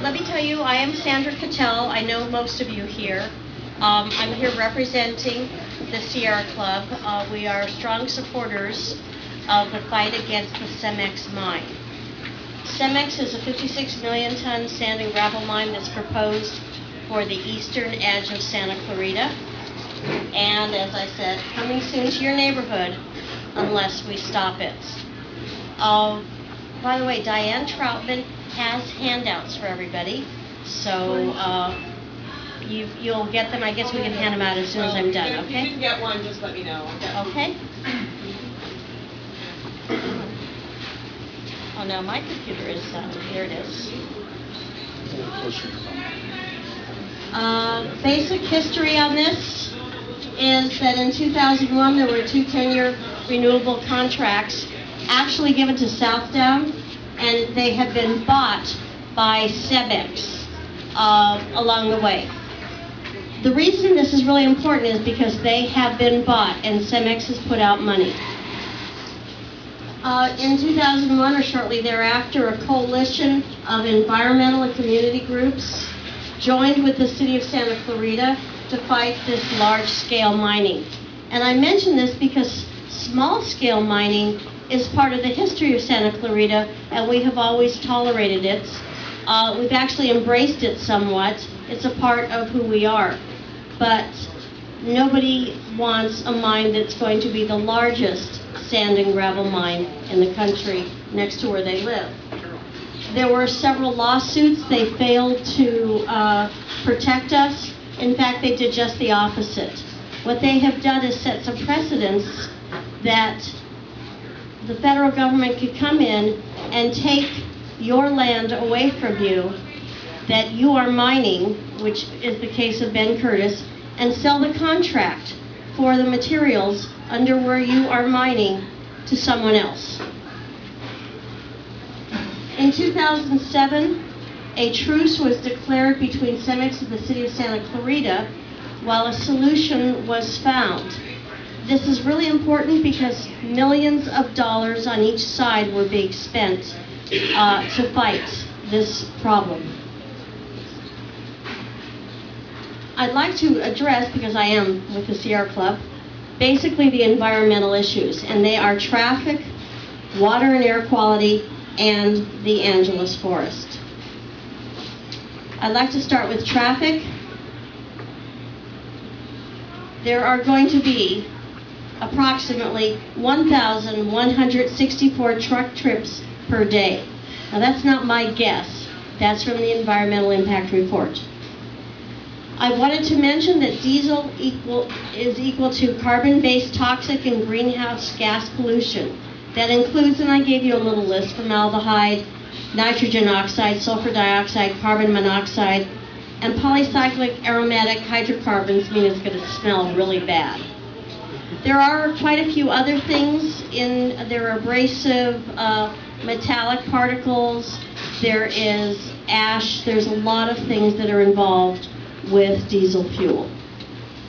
let me tell you, I am Sandra Cattell. I know most of you here. I'm here representing the Sierra Club. We are strong supporters of the fight against the Cemex mine. Cemex is a 56 million ton sand and gravel mine that's proposed for the eastern edge of Santa Clarita. And as I said, coming soon to your neighborhood unless we stop it. By the way, Diane Troutman has handouts for everybody, so you'll get them. I guess we can hand them out as soon as I'm done, okay? If you didn't get one, just let me know. Okay. Oh, no, my computer is, here it is. Basic history on this is that in 2001 there were 2 10-year renewable contracts actually given to Southdown, and they have been bought by Cemex along the way. The reason this is really important is because they have been bought and Cemex has put out money. In 2001 or shortly thereafter, a coalition of environmental and community groups joined with the city of Santa Clarita to fight this large-scale mining. And I mention this because small-scale mining is part of the history of Santa Clarita, and we have always tolerated it. We've actually embraced it somewhat. It's a part of who we are. But nobody wants a mine that's going to be the largest sand and gravel mine in the country next to where they live. There were several lawsuits. They failed to protect us. In fact, they did just the opposite. What they have done is set some precedents that the federal government could come in and take your land away from you that you are mining, which is the case of Ben Curtis, and sell the contract for the materials under where you are mining to someone else. In 2007, a truce was declared between Cemex and the city of Santa Clarita while a solution was found. This is really important because millions of dollars on each side were being spent to fight this problem. I'd like to address, because I am with the Sierra Club, basically the environmental issues, and they are traffic, water and air quality, and the Angeles Forest. I'd like to start with traffic. There are going to be approximately 1,164 truck trips per day. Now that's not my guess. That's from the Environmental Impact Report. I wanted to mention that diesel is equal to carbon-based toxic and greenhouse gas pollution. That includes, and I gave you a little list, formaldehyde, nitrogen oxide, sulfur dioxide, carbon monoxide, and polycyclic aromatic hydrocarbons mean it's going to smell really bad. There are quite a few other things there are abrasive metallic particles, there is ash, there's a lot of things that are involved with diesel fuel.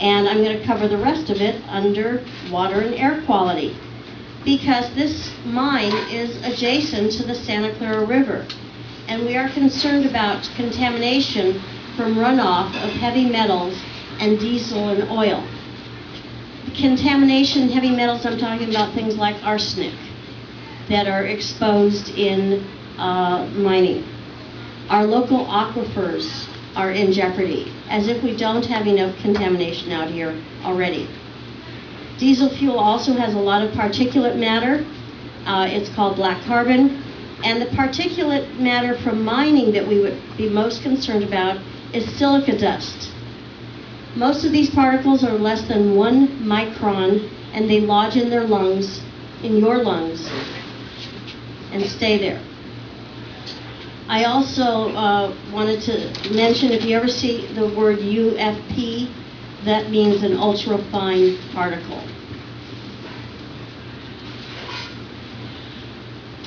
And I'm going to cover the rest of it under water and air quality, because this mine is adjacent to the Santa Clara River, and we are concerned about contamination from runoff of heavy metals and diesel and oil. Contamination, heavy metals, I'm talking about things like arsenic that are exposed in mining. Our local aquifers are in jeopardy, as if we don't have enough contamination out here already. Diesel fuel also has a lot of particulate matter. It's called black carbon. And the particulate matter from mining that we would be most concerned about is silica dust. Most of these particles are less than 1 micron, and they lodge in their lungs, in your lungs, and stay there. I also wanted to mention, if you ever see the word UFP, that means an ultra-fine particle.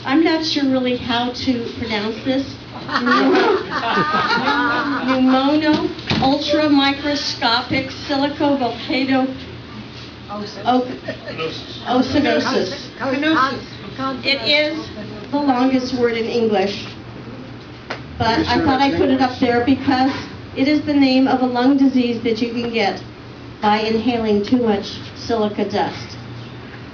I'm not sure really how to pronounce this. Pneumono ultramicroscopic silicovolcano ocinosis. It is the longest word in English. but I thought I'd put it up there because it is the name of a lung disease that you can get by inhaling too much silica dust.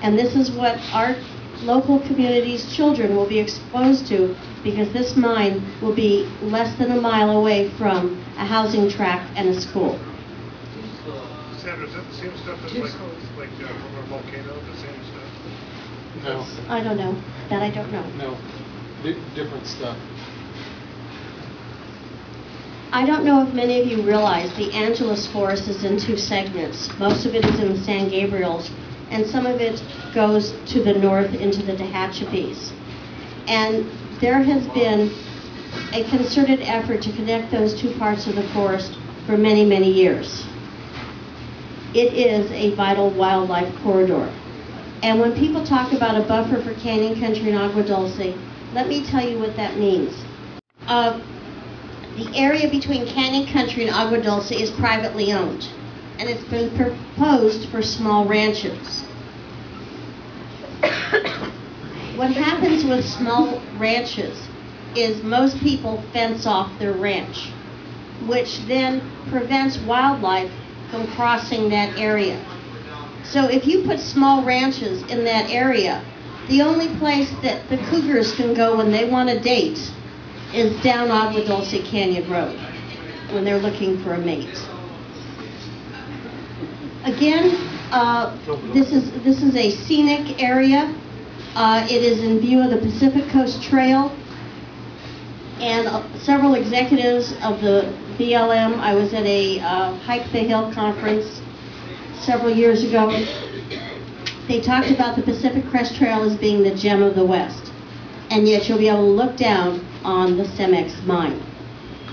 And this is what our local community's children will be exposed to because this mine will be less than a mile away from a housing tract and a school. Sandra, is that the same stuff that's like from a volcano, the same stuff? No, I don't know. That I don't know. no, different stuff. I don't know if many of you realize the Angeles Forest is in two segments. Most of it is in the San Gabriels, and some of it goes to the north into the Tehachapi's. And there has been a concerted effort to connect those two parts of the forest for many, many years. It is a vital wildlife corridor. And when people talk about a buffer for canyon country and Agua Dulce, let me tell you what that means. The area between Canyon Country and Agua Dulce is privately owned, and it's been proposed for small ranches. What happens with small ranches is most people fence off their ranch, which then prevents wildlife from crossing that area. So if you put small ranches in that area, the only place that the cougars can go when they want a date is down Agua Dulce Canyon Road when they're looking for a mate. Again, this is a scenic area. It is in view of the Pacific Coast Trail and several executives of the BLM. I was at a Hike the Hill conference several years ago. They talked about the Pacific Crest Trail as being the gem of the West, and yet you'll be able to look down on the Cemex mine.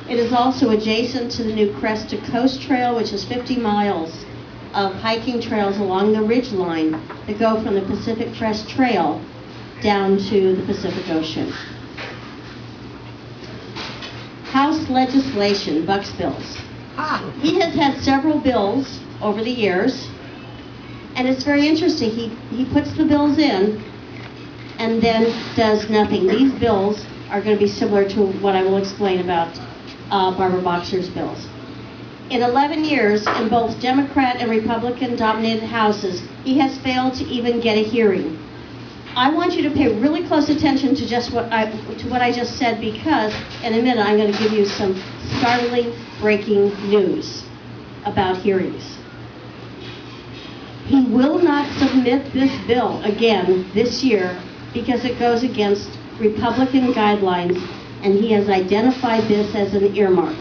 It is also adjacent to the new Crest to Coast Trail, which is 50 miles of hiking trails along the ridge line that go from the Pacific Crest Trail down to the Pacific Ocean. House legislation, Buck's bills. He has had several bills over the years, and it's very interesting. He puts the bills in and then does nothing. These bills are going to be similar to what I will explain about Barbara Boxer's bills. In 11 years, in both Democrat and Republican-dominated houses, he has failed to even get a hearing. I want you to pay really close attention to what I just said, because in a minute I'm going to give you some startling breaking news about hearings. He will not submit this bill again this year because it goes against Republican guidelines, and he has identified this as an earmark.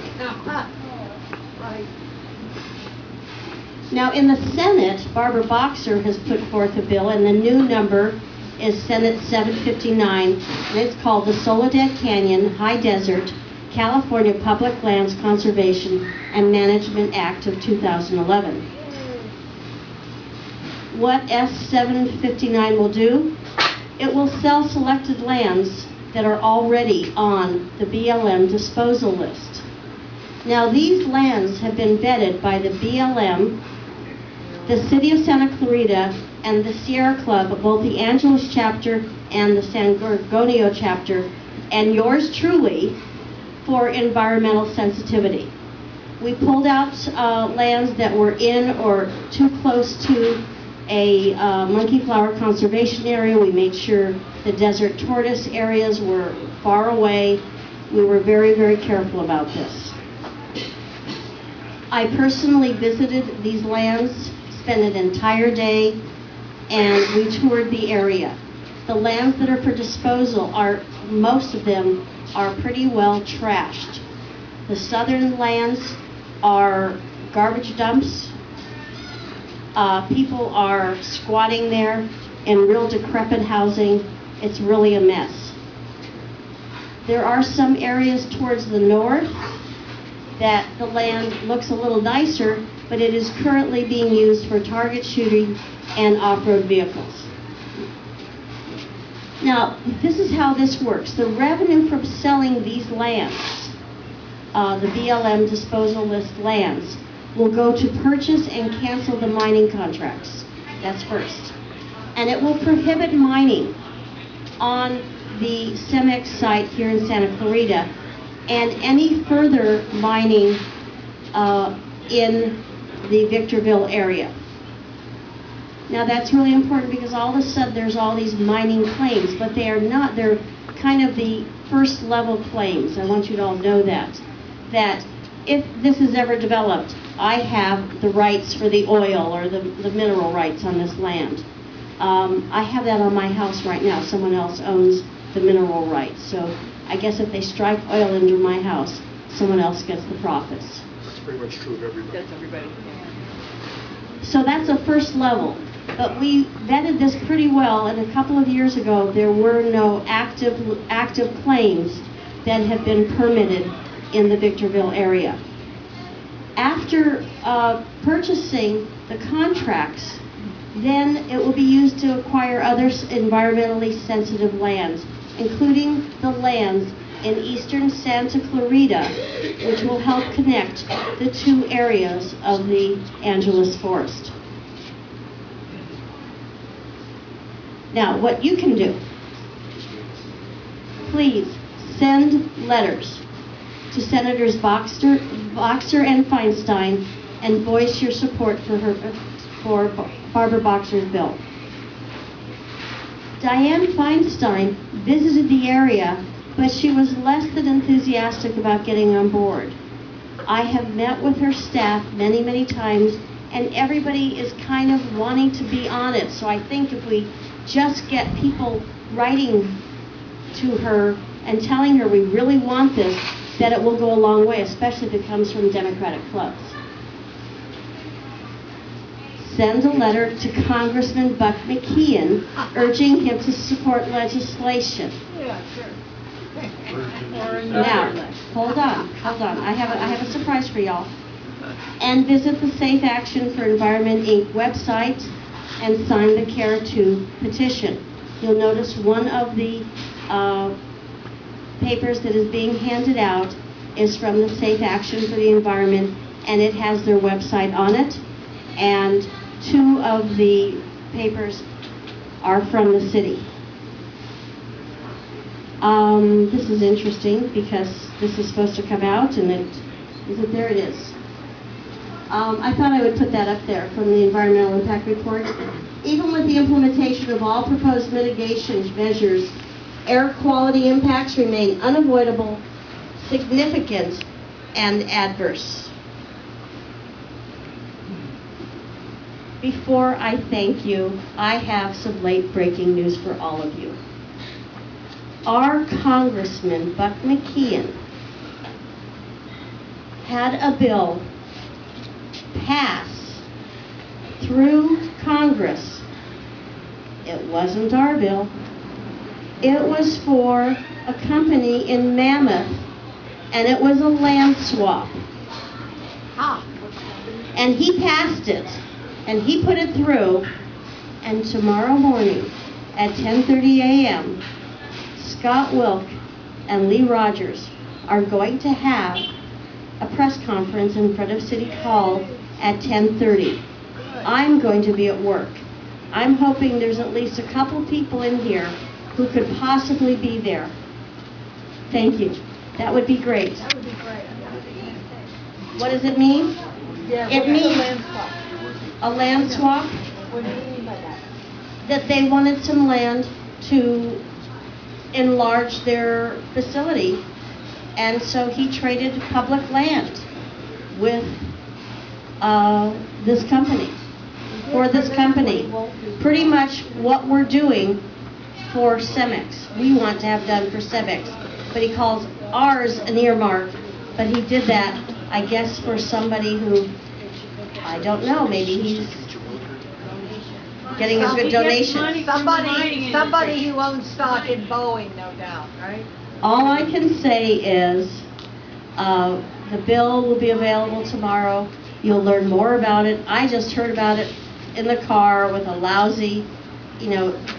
Now in the Senate, Barbara Boxer has put forth a bill, and the new number is Senate 759, and it's called the Soledad Canyon High Desert California Public Lands Conservation and Management Act of 2011. What S759 will do? It will sell selected lands that are already on the BLM disposal list. Now these lands have been vetted by the BLM, the City of Santa Clarita, and the Sierra Club, both the Angeles chapter and the San Gorgonio chapter, and yours truly, for environmental sensitivity. We pulled out lands that were in or too close to a monkey flower conservation area. We made sure the desert tortoise areas were far away. We were very, very careful about this. I personally visited these lands, spent an entire day, and we toured the area. The lands that are for disposal most of them are pretty well trashed. The southern lands are garbage dumps. People are squatting there in real decrepit housing. It's really a mess. There are some areas towards the north that the land looks a little nicer, but it is currently being used for target shooting and off-road vehicles. Now, this is how this works. The revenue from selling these lands, the BLM disposal list lands, will go to purchase and cancel the mining contracts. That's first. And it will prohibit mining on the Cemex site here in Santa Clarita. and any further mining in the Victorville area. Now that's really important because all of a sudden there's all these mining claims, but they are not, they're kind of the first level claims. I want you to all know that if this is ever developed, I have the rights for the oil or the mineral rights on this land. I have that on my house right now. Someone else owns the mineral rights. So I guess if they strike oil into my house, someone else gets the profits. That's pretty much true of everybody. That's everybody. So that's a first level. But we vetted this pretty well, and a couple of years ago there were no active claims that have been permitted in the Victorville area. After purchasing the contracts, then it will be used to acquire other environmentally sensitive lands, including the lands in eastern Santa Clarita, which will help connect the two areas of the Angeles Forest. Now, what you can do, please send letters to Senators Boxer and Feinstein and voice your support for Barbara Boxer's bill. Diane Feinstein visited the area, but she was less than enthusiastic about getting on board. I have met with her staff many, many times, and everybody is kind of wanting to be on it. So I think if we just get people writing to her and telling her we really want this, that it will go a long way, especially if it comes from Democratic clubs. Send a letter to Congressman Buck McKeon urging him to support legislation. Yeah, sure. Now, hold on. I have a surprise for y'all. And visit the Safe Action for Environment Inc. website and sign the CARE 2 petition. You'll notice one of the papers that is being handed out is from the Safe Action for the Environment, and it has their website on it. And two of the papers are from the city. This is interesting because this is supposed to come out, and there it is. I thought I would put that up there from the Environmental Impact Report. Even with the implementation of all proposed mitigation measures, air quality impacts remain unavoidable, significant, and adverse. Before I thank you, I have some late breaking news for all of you. Our Congressman, Buck McKeon, had a bill pass through Congress. It wasn't our bill. It was for a company in Mammoth, and it was a land swap. And he passed it, and he put it through, and tomorrow morning at 10:30 a.m., Scott Wilk and Lee Rogers are going to have a press conference in front of City Hall at 10:30. I'm going to be at work. I'm hoping there's at least a couple people in here who could possibly be there. Thank you. That would be great. That would be great. What does it mean? Yeah, It means a land swap. a land swap, What do you mean by that? that they wanted some land to enlarge their facility, and so he traded public land with this company, for this company. Pretty much what we're doing for Cemex, we want to have done for Cemex, but he calls ours an earmark, but he did that, I guess, for somebody who, I don't know, maybe he's getting a good donation. Somebody who owns stock in Boeing, no doubt, right? All I can say is the bill will be available tomorrow. You'll learn more about it. I just heard about it in the car with a lousy,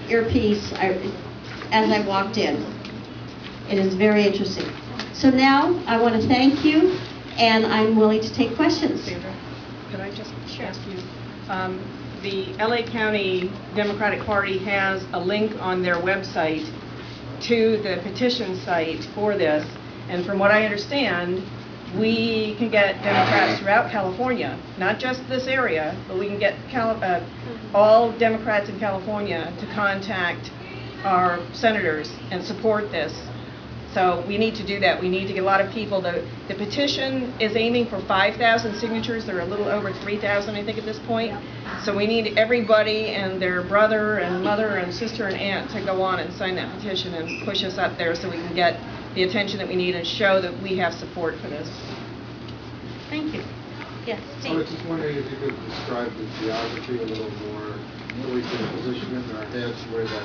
earpiece as I walked in. It is very interesting. So now I want to thank you, and I'm willing to take questions. Sandra, could I just ask you, the LA County Democratic Party has a link on their website to the petition site for this, And from what I understand, we can get Democrats throughout California, not just this area, but we can get all Democrats in California to contact our senators and support this. So we need to do that. We need to get a lot of people. The petition is aiming for 5,000 signatures. There are a little over 3,000, I think, at this point. So we need everybody and their brother and mother and sister and aunt to go on and sign that petition and push us up there so we can get the attention that we need and show that we have support for this. Thank you. Yes, I Steve. was just wondering if you could describe the geography a little more, so we can position it in our heads where that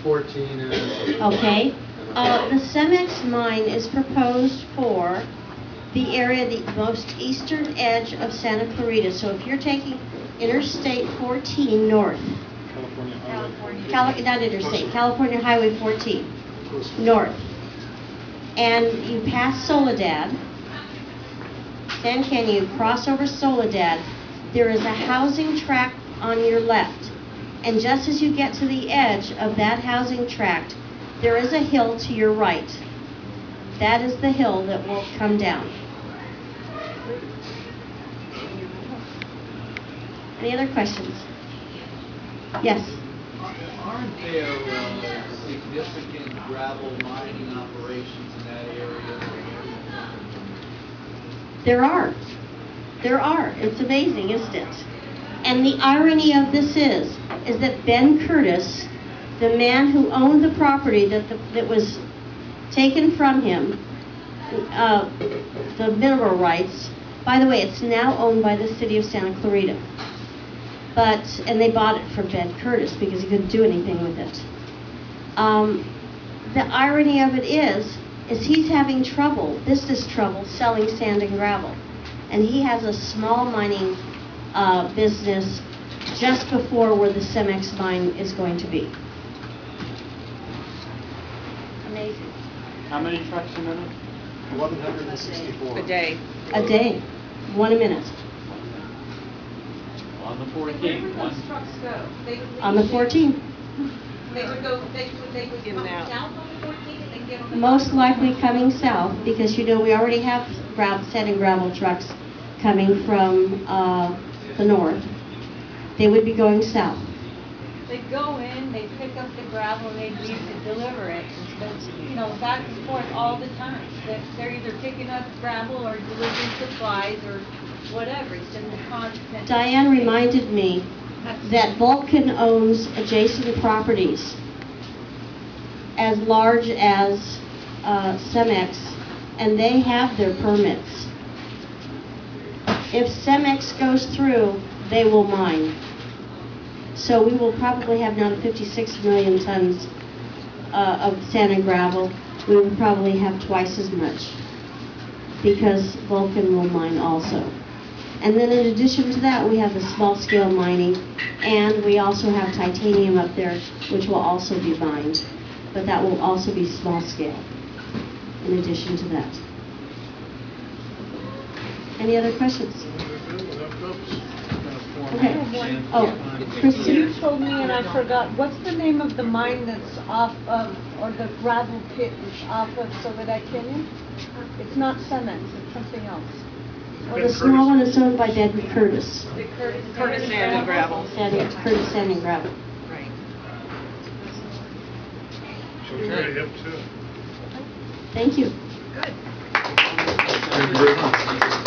14 is. Okay. The Cemex mine is proposed for the area, the most eastern edge of Santa Clarita. So if you're taking Interstate 14 north, not Interstate, California Highway 14 north, and you pass Soledad, San Canyon, you cross over Soledad, there is a housing tract on your left. And just as you get to the edge of that housing tract, there is a hill to your right. That is the hill that will come down. Any other questions? Yes? Aren't there significant gravel mining operations in that area? There are. There are. It's amazing, isn't it? And the irony of this is that Ben Curtis, the man who owned the property that was taken from him, the mineral rights, by the way, it's now owned by the city of Santa Clarita. And they bought it from Ben Curtis because he couldn't do anything with it. The irony of it is he's having business trouble selling sand and gravel. And he has a small mining business just before where the Cemex mine is going to be. Amazing. How many trucks a minute? 164. A day. A day. 1 a minute. On the 14th. Those trucks go? On the 14th. They would go, they would In come and out. south on the 14th and get on the. Most likely coming south because, we already have sand and gravel trucks coming from the north. They would be going south. They go in, they pick up the gravel, and they leave to deliver it. Back and forth all the time. They're either picking up gravel or delivering supplies or whatever. It's just a constant. Diane reminded me that Vulcan owns adjacent properties as large as Cemex, and they have their permits. If Cemex goes through, they will mine. So we will probably have now 56 million tons of sand and gravel. We will probably have twice as much because Vulcan will mine also. And then in addition to that, we have the small-scale mining, and we also have titanium up there, which will also be mined. But that will also be small-scale in addition to that. Any other questions? Okay. Oh, Christy. You told me and I forgot, what's the name of the mine that's off of, or the gravel pit that's off of Soledad Canyon? It's not Cemex, it's something else. Well, the small one is owned by Ben Curtis. Curtis Sand and Gravel. Curtis Sand and Gravel. Right. So we're ready to hip too. Thank you. Thank you very much.